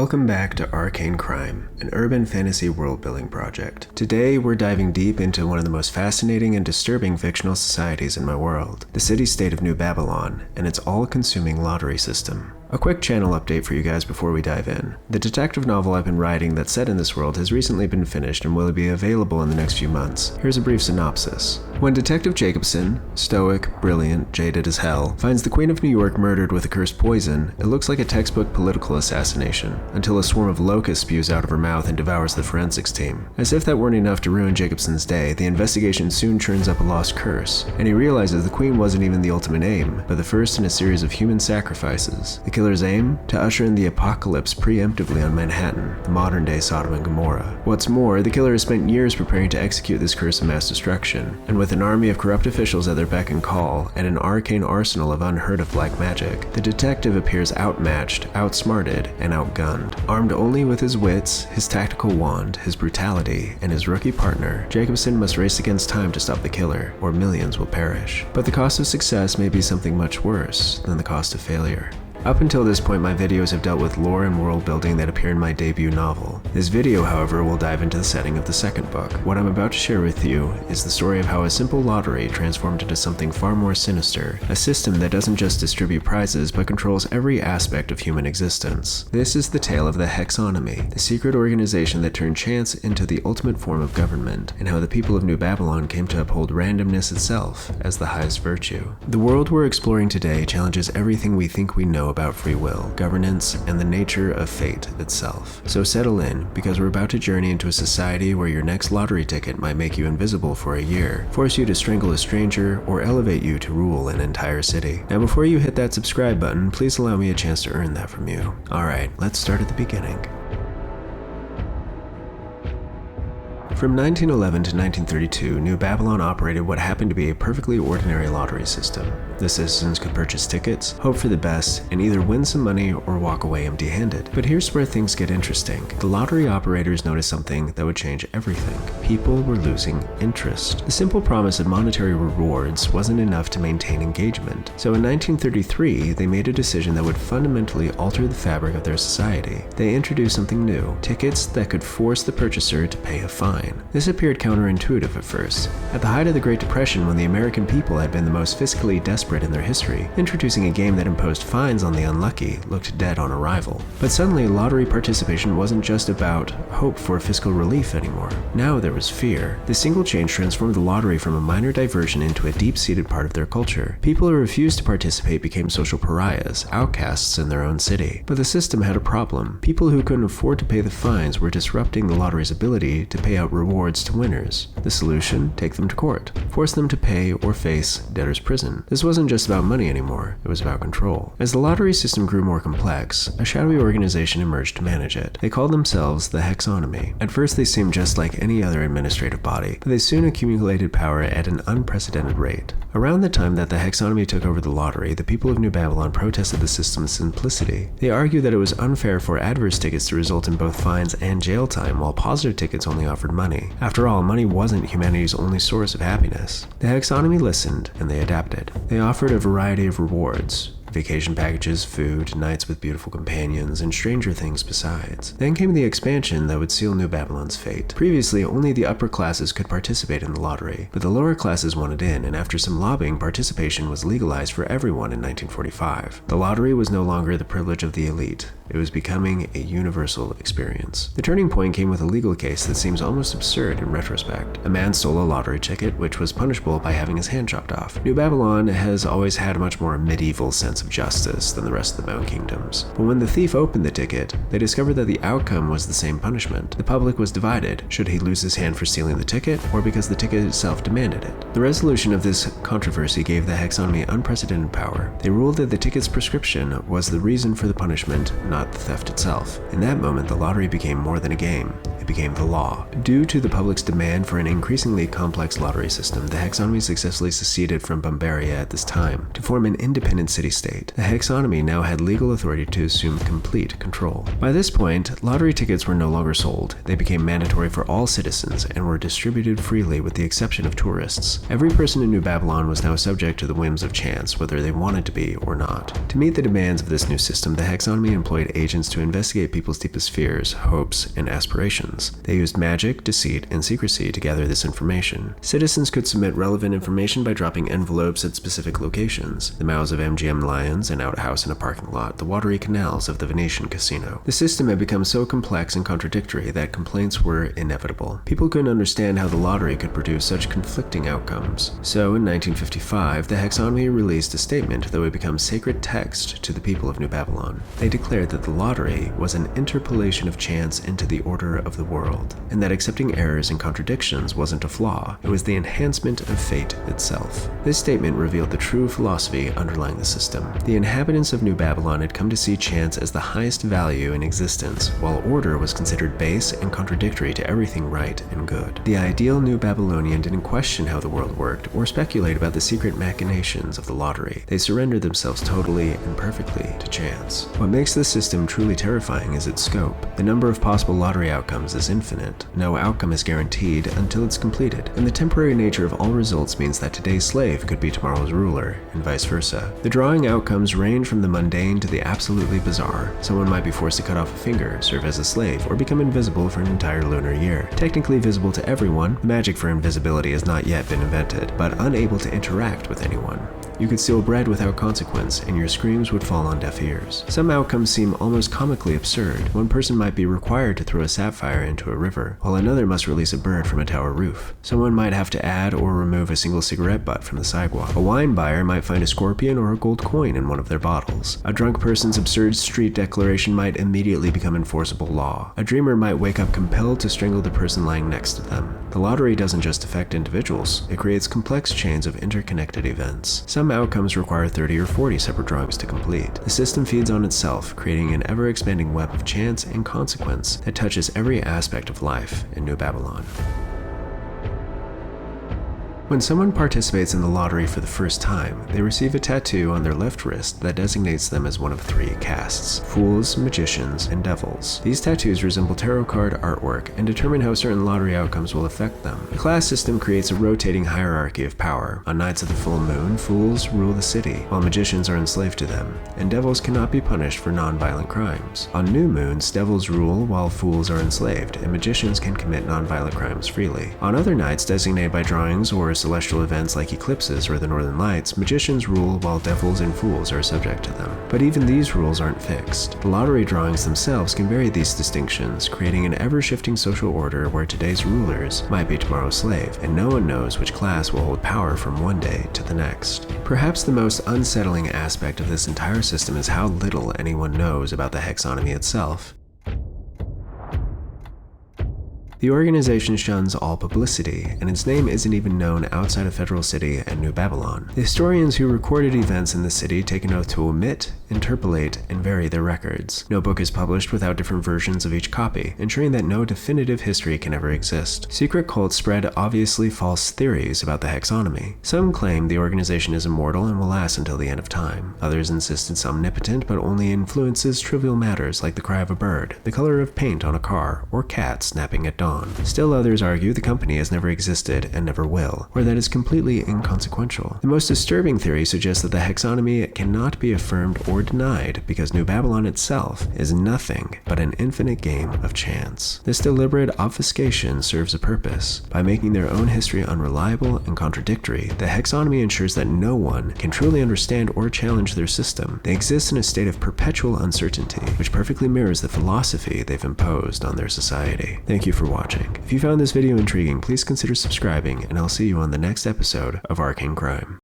Welcome back to Arcane Crime, an urban fantasy world-building project. Today, we're diving deep into one of the most fascinating and disturbing fictional societies in my world, the city-state of New Babylon, and its all-consuming lottery system. A quick channel update for you guys before we dive in. The detective novel I've been writing that's set in this world has recently been finished and will be available in the next few months. Here's a brief synopsis. When Detective Jacobson, stoic, brilliant, jaded as hell, finds the Queen of New York murdered with a cursed poison, it looks like a textbook political assassination, until a swarm of locusts spews out of her mouth and devours the forensics team. As if that weren't enough to ruin Jacobson's day, the investigation soon churns up a lost curse, and he realizes the Queen wasn't even the ultimate aim, but the first in a series of human sacrifices. The killer's aim? To usher in the apocalypse preemptively on Manhattan, the modern-day Sodom and Gomorrah. What's more, the killer has spent years preparing to execute this curse of mass destruction, and with an army of corrupt officials at their beck and call, and an arcane arsenal of unheard-of black magic, the detective appears outmatched, outsmarted, and outgunned. Armed only with his wits, his tactical wand, his brutality, and his rookie partner, Jacobson must race against time to stop the killer, or millions will perish. But the cost of success may be something much worse than the cost of failure. Up until this point, my videos have dealt with lore and world building that appear in my debut novel. This video, however, will dive into the setting of the second book. What I'm about to share with you is the story of how a simple lottery transformed into something far more sinister, a system that doesn't just distribute prizes but controls every aspect of human existence. This is the tale of the Hexonomy, the secret organization that turned chance into the ultimate form of government, and how the people of New Babylon came to uphold randomness itself as the highest virtue. The world we're exploring today challenges everything we think we know about free will, governance, and the nature of fate itself. So settle in, because we're about to journey into a society where your next lottery ticket might make you invisible for a year, force you to strangle a stranger, or elevate you to rule an entire city. Now before you hit that subscribe button, please allow me a chance to earn that from you. Alright, let's start at the beginning. From 1911 to 1932, New Babylon operated what happened to be a perfectly ordinary lottery system. The citizens could purchase tickets, hope for the best, and either win some money or walk away empty-handed. But here's where things get interesting. The lottery operators noticed something that would change everything. People were losing interest. The simple promise of monetary rewards wasn't enough to maintain engagement. So in 1933, they made a decision that would fundamentally alter the fabric of their society. They introduced something new, tickets that could force the purchaser to pay a fine. This appeared counterintuitive at first. At the height of the Great Depression, when the American people had been the most fiscally desperate in their history, introducing a game that imposed fines on the unlucky looked dead on arrival. But suddenly, lottery participation wasn't just about hope for fiscal relief anymore. Now there was fear. This single change transformed the lottery from a minor diversion into a deep-seated part of their culture. People who refused to participate became social pariahs, outcasts in their own city. But the system had a problem. People who couldn't afford to pay the fines were disrupting the lottery's ability to pay out rewards to winners. The solution? Take them to court. Force them to pay or face debtor's prison. This wasn't just about money anymore, it was about control. As the lottery system grew more complex, a shadowy organization emerged to manage it. They called themselves the Hexonomy. At first they seemed just like any other administrative body, but they soon accumulated power at an unprecedented rate. Around the time that the Hexonomy took over the lottery, the people of New Babylon protested the system's simplicity. They argued that it was unfair for adverse tickets to result in both fines and jail time, while positive tickets only offered money. After all, money wasn't humanity's only source of happiness. The Hexonomy listened, and they adapted. They offered a variety of rewards. Vacation packages, food, nights with beautiful companions, and stranger things besides. Then came the expansion that would seal New Babylon's fate. Previously, only the upper classes could participate in the lottery, but the lower classes wanted in, and after some lobbying, participation was legalized for everyone in 1945. The lottery was no longer the privilege of the elite. It was becoming a universal experience. The turning point came with a legal case that seems almost absurd in retrospect. A man stole a lottery ticket, which was punishable by having his hand chopped off. New Babylon has always had a much more medieval sense of justice than the rest of the Moon Kingdoms. But when the thief opened the ticket, they discovered that the outcome was the same punishment. The public was divided. Should he lose his hand for stealing the ticket, or because the ticket itself demanded it? The resolution of this controversy gave the Hexonomy unprecedented power. They ruled that the ticket's prescription was the reason for the punishment, not the theft itself. In that moment, the lottery became more than a game. It became the law. Due to the public's demand for an increasingly complex lottery system, the Hexonomy successfully seceded from Bumbaria at this time to form an independent city-state. state. The Hexonomy now had legal authority to assume complete control. By this point, lottery tickets were no longer sold. They became mandatory for all citizens and were distributed freely with the exception of tourists. Every person in New Babylon was now subject to the whims of chance, whether they wanted to be or not. To meet the demands of this new system, the Hexonomy employed agents to investigate people's deepest fears, hopes, and aspirations. They used magic, deceit, and secrecy to gather this information. Citizens could submit relevant information by dropping envelopes at specific locations: the mouths of MGM Lions, an outhouse in a parking lot, the watery canals of the Venetian casino. The system had become so complex and contradictory that complaints were inevitable. People couldn't understand how the lottery could produce such conflicting outcomes. So, in 1955, the Hexonomy released a statement that would become sacred text to the people of New Babylon. They declared that the lottery was an interpolation of chance into the order of the world, and that accepting errors and contradictions wasn't a flaw, it was the enhancement of fate itself. This statement revealed the true philosophy underlying the system. The inhabitants of New Babylon had come to see chance as the highest value in existence, while order was considered base and contradictory to everything right and good. The ideal New Babylonian didn't question how the world worked or speculate about the secret machinations of the lottery. They surrendered themselves totally and perfectly to chance. What makes this system truly terrifying is its scope. The number of possible lottery outcomes is infinite. No outcome is guaranteed until it's completed, and the temporary nature of all results means that today's slave could be tomorrow's ruler, and vice versa. The drawing outcomes range from the mundane to the absolutely bizarre. Someone might be forced to cut off a finger, serve as a slave, or become invisible for an entire lunar year. Technically visible to everyone, the magic for invisibility has not yet been invented, but unable to interact with anyone. You could steal bread without consequence, and your screams would fall on deaf ears. Some outcomes seem almost comically absurd. One person might be required to throw a sapphire into a river, while another must release a bird from a tower roof. Someone might have to add or remove a single cigarette butt from the sidewalk. A wine buyer might find a scorpion or a gold coin in one of their bottles. A drunk person's absurd street declaration might immediately become enforceable law. A dreamer might wake up compelled to strangle the person lying next to them. The lottery doesn't just affect individuals, it creates complex chains of interconnected events. Some outcomes require 30 or 40 separate drawings to complete. The system feeds on itself, creating an ever-expanding web of chance and consequence that touches every aspect of life in New Babylon. When someone participates in the lottery for the first time, they receive a tattoo on their left wrist that designates them as one of 3 castes: fools, magicians, and devils. These tattoos resemble tarot card artwork and determine how certain lottery outcomes will affect them. The class system creates a rotating hierarchy of power. On nights of the full moon, fools rule the city, while magicians are enslaved to them, and devils cannot be punished for non-violent crimes. On new moons, devils rule while fools are enslaved, and magicians can commit non-violent crimes freely. On other nights designated by drawings or celestial events like eclipses or the northern lights, magicians rule while devils and fools are subject to them. But even these rules aren't fixed. The lottery drawings themselves can vary these distinctions, creating an ever-shifting social order where today's rulers might be tomorrow's slave, and no one knows which class will hold power from one day to the next. Perhaps the most unsettling aspect of this entire system is how little anyone knows about the Hexonomy itself. The organization shuns all publicity, and its name isn't even known outside of Federal City and New Babylon. The historians who recorded events in the city take an oath to omit, interpolate, and vary their records. No book is published without different versions of each copy, ensuring that no definitive history can ever exist. Secret cults spread obviously false theories about the Hexonomy. Some claim the organization is immortal and will last until the end of time. Others insist it's omnipotent but only influences trivial matters like the cry of a bird, the color of paint on a car, or cats napping at dawn. Still others argue the company has never existed and never will, or that it's completely inconsequential. The most disturbing theory suggests that the Hexonomy cannot be affirmed or denied because New Babylon itself is nothing but an infinite game of chance. This deliberate obfuscation serves a purpose. By making their own history unreliable and contradictory, the Hexonomy ensures that no one can truly understand or challenge their system. They exist in a state of perpetual uncertainty, which perfectly mirrors the philosophy they've imposed on their society. Thank you for watching. If you found this video intriguing, please consider subscribing, and I'll see you on the next episode of Arcane Crime.